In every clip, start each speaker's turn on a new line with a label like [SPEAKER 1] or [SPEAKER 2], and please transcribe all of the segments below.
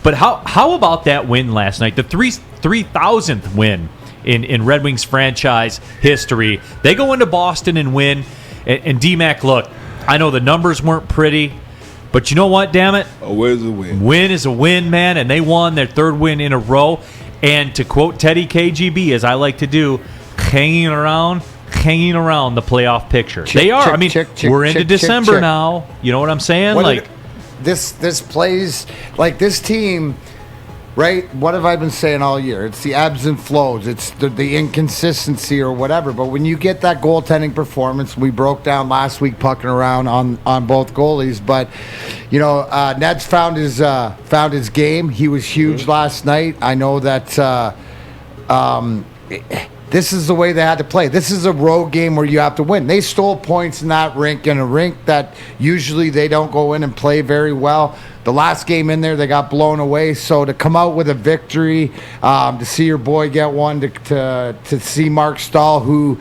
[SPEAKER 1] But how about that win last night? The 3,000th win in Red Wings franchise history. They go into Boston and win. And D-Mac, look, I know the numbers weren't pretty, but you know what, damn it?
[SPEAKER 2] A win's a win.
[SPEAKER 1] Win is a win, man, and they won their third win in a row. And to quote Teddy KGB, as I like to do, hanging around the playoff picture. They are. We're into December now. You know what I'm saying?
[SPEAKER 3] This plays like this team, right? What have I been saying all year? It's the ebbs and flows. It's the inconsistency or whatever. But when you get that goaltending performance, we broke down last week pucking around on both goalies. But Ned's found his game. He was huge last night. I know that. This is the way they had to play. This is a road game where you have to win. They stole points in that rink, in a rink that usually they don't go in and play very well. The last game in there, they got blown away. So to come out with a victory, to see your boy get one, to see Mark Stahl, who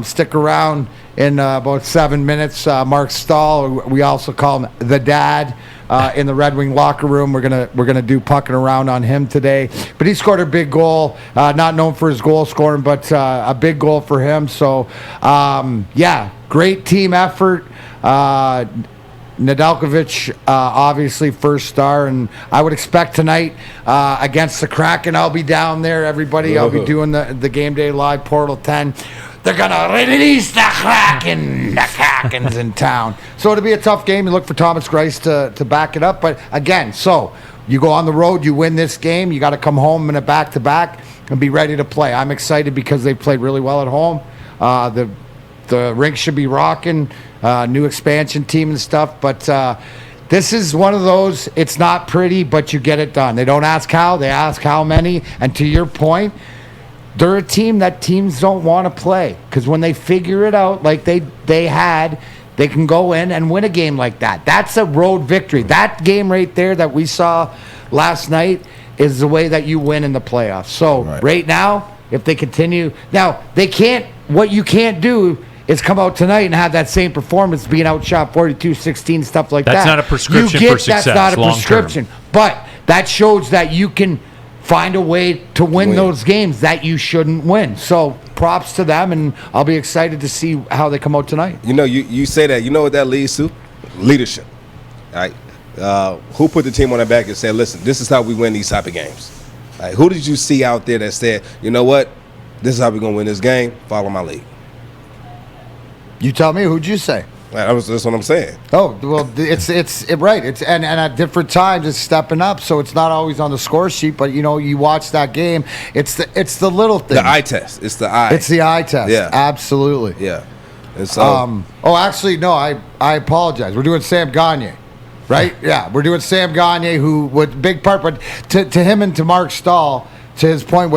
[SPEAKER 3] stick around in about 7 minutes. Mark Stahl, we also call him the dad. In the Red Wing locker room, we're gonna do pucking around on him today. But he scored a big goal, not known for his goal scoring, but a big goal for him. So, great team effort. Nedeljkovic, obviously first star, and I would expect tonight against the Kraken, I'll be down there. Everybody, I'll be doing the Game Day Live Portal 10. They're going to release the Kraken. The Kraken's in town. So it'll be a tough game. You look for Thomas Greiss to back it up. But, again, so you go on the road, you win this game. You got to come home in a back-to-back and be ready to play. I'm excited because they played really well at home. The rink should be rocking, new expansion team and stuff. But this is one of those, it's not pretty, but you get it done. They don't ask how, they ask how many. And to your point, they're a team that teams don't want to play because when they figure it out like they can go in and win a game like that. That's a road victory. That game right there that we saw last night is the way that you win in the playoffs. So right now, if they continue, now they can't, what you can't do is come out tonight and have that same performance, being outshot 42-16, stuff like that.
[SPEAKER 1] That's not a prescription for success.
[SPEAKER 3] That's not a prescription. But that shows that you can find a way to win those games that you shouldn't win. So props to them, and I'll be excited to see how they come out tonight.
[SPEAKER 2] You say that. You know what that leads to? Leadership. All right? Who put the team on their back and said, listen, this is how we win these type of games? All right? Who did you see out there that said, you know what? This is how we're going to win this game. Follow my lead.
[SPEAKER 3] You tell me. Who'd you say?
[SPEAKER 2] That's what I'm saying.
[SPEAKER 3] Oh, well, it's right. It's and at different times it's stepping up, so it's not always on the score sheet. But you watch that game. It's the little thing.
[SPEAKER 2] The eye test. It's the eye.
[SPEAKER 3] It's the eye test.
[SPEAKER 2] Yeah,
[SPEAKER 3] absolutely.
[SPEAKER 2] Yeah. And so,
[SPEAKER 3] actually, no. I apologize. We're doing Sam Gagner, right? Yeah, we're doing Sam Gagner, who with big part, but to him and to Mark Stahl, to his point,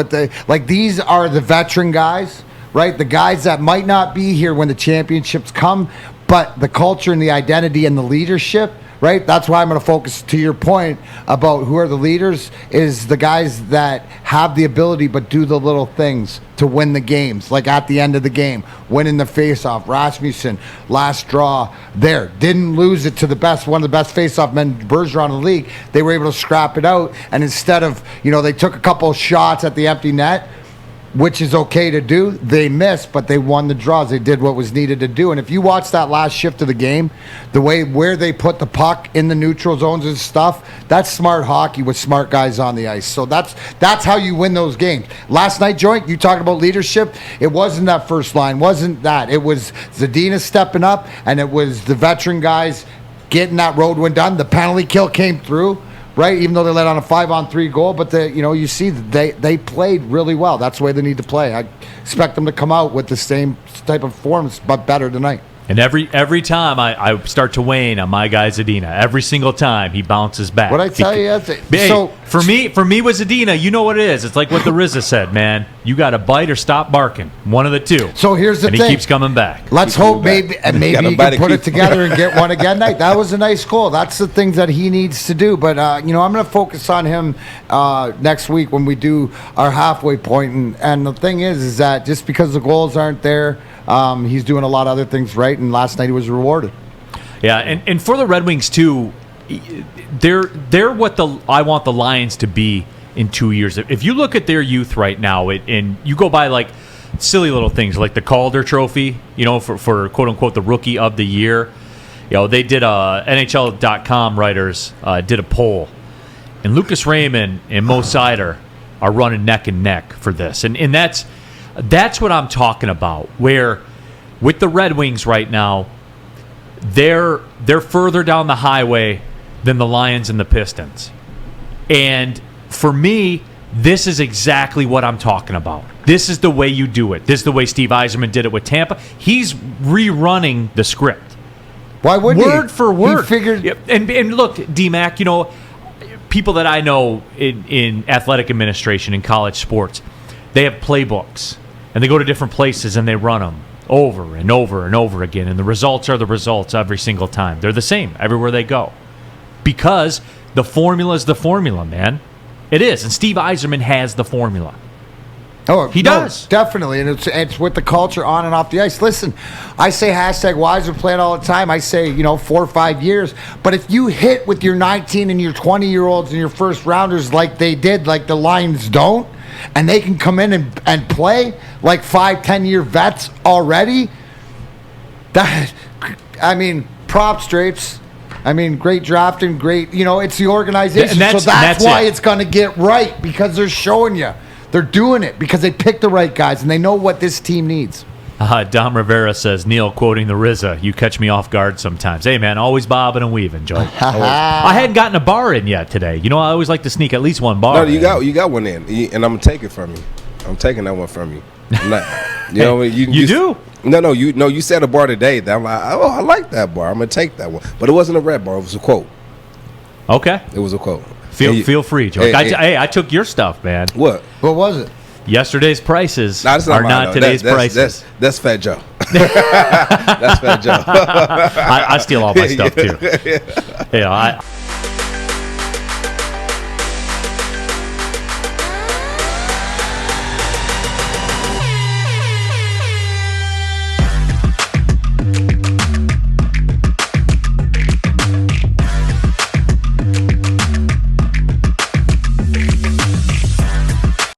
[SPEAKER 3] these are the veteran guys. Right, the guys that might not be here when the championships come, but the culture and the identity and the leadership, right? That's why I'm going to focus, to your point about who are the leaders, is the guys that have the ability but do the little things to win the games, like at the end of the game, winning the faceoff. Rasmussen, last draw there, didn't lose it to one of the best faceoff men, Bergeron, in the league. They were able to scrap it out, and instead of, they took a couple of shots at the empty net, which is okay to do. They missed, but they won the draws. They did what was needed to do. And if you watch that last shift of the game, the way where they put the puck in the neutral zones and stuff, that's smart hockey with smart guys on the ice. So that's how you win those games. Last night, Joint, you talked about leadership. It wasn't that first line. Wasn't that. It was Zadina stepping up, and it was the veteran guys getting that road win done. The penalty kill came through. Right, even though they let on a 5-on-3 goal, but you see they played really well. That's the way they need to play. I expect them to come out with the same type of performance, but better tonight.
[SPEAKER 1] And every time I start to wane on my guy Zadina, every single time he bounces back.
[SPEAKER 3] What I tell you,
[SPEAKER 1] so for me with Zadina, you know what it is. It's like what the RZA said, man. You got to bite or stop barking. One of the two.
[SPEAKER 3] So here's the thing.
[SPEAKER 1] And he keeps coming back.
[SPEAKER 3] Let's hope maybe you can put it together and get one again. That was a nice goal. That's the things that he needs to do. But I'm going to focus on him next week when we do our halfway point. And the thing is that just because the goals aren't there, he's doing a lot of other things right, and last night he was rewarded.
[SPEAKER 1] Yeah, and for the Red Wings, too, they're what I want the Lions to be in 2 years. If you look at their youth right now, and you go by like silly little things like the Calder Trophy, for quote unquote the Rookie of the Year, they did NHL.com writers did a poll, and Lucas Raymond and Mo Sider are running neck and neck for this, and that's what I'm talking about. Where with the Red Wings right now, they're further down the highway than the Lions and the Pistons. And for me, this is exactly what I'm talking about. This is the way you do it. This is the way Steve Yzerman did it with Tampa. He's rerunning the script.
[SPEAKER 3] Why wouldn't he?
[SPEAKER 1] Word for word.
[SPEAKER 3] He figured.
[SPEAKER 1] And look, D-Mac, people that I know in athletic administration, in college sports, they have playbooks. And they go to different places and they run them over and over and over again. And the results are the results every single time. They're the same everywhere they go. Because the formula is the formula, man. It is. And Steve Yzerman has the formula.
[SPEAKER 3] Oh,
[SPEAKER 1] he does.
[SPEAKER 3] Definitely. And it's with the culture on and off the ice. Listen, I say hashtag Yzerman playing all the time. I say, 4 or 5 years. But if you hit with your 19 and your 20-year-olds and your first rounders like they did, like the Lions don't, and they can come in and play like 5-10 year vets already, props, Drapes. Great drafting, great. It's the organization. So that's why it's going to get right, because they're showing you. They're doing it because they picked the right guys and they know what this team needs.
[SPEAKER 1] Dom Rivera says, Neil, quoting the RZA, you catch me off guard sometimes. Hey, man, always bobbing and weaving, Joe. I hadn't gotten a bar in yet today. I always like to sneak at least one bar.
[SPEAKER 2] No, you got one in, and I'm going to take it from you. I'm taking that one from you. I'm not,
[SPEAKER 1] you do?
[SPEAKER 2] No, you set a bar today that I'm like, oh, I like that bar. I'm going to take that one. But it wasn't a red bar. It was a quote.
[SPEAKER 1] Okay.
[SPEAKER 2] It was a quote.
[SPEAKER 1] Feel free, Joe. I took your stuff, man.
[SPEAKER 2] What?
[SPEAKER 3] What was it?
[SPEAKER 1] Yesterday's prices
[SPEAKER 2] are
[SPEAKER 1] not today's prices.
[SPEAKER 2] That's Fat Joe. That's Fat Joe.
[SPEAKER 1] I steal all my stuff, too.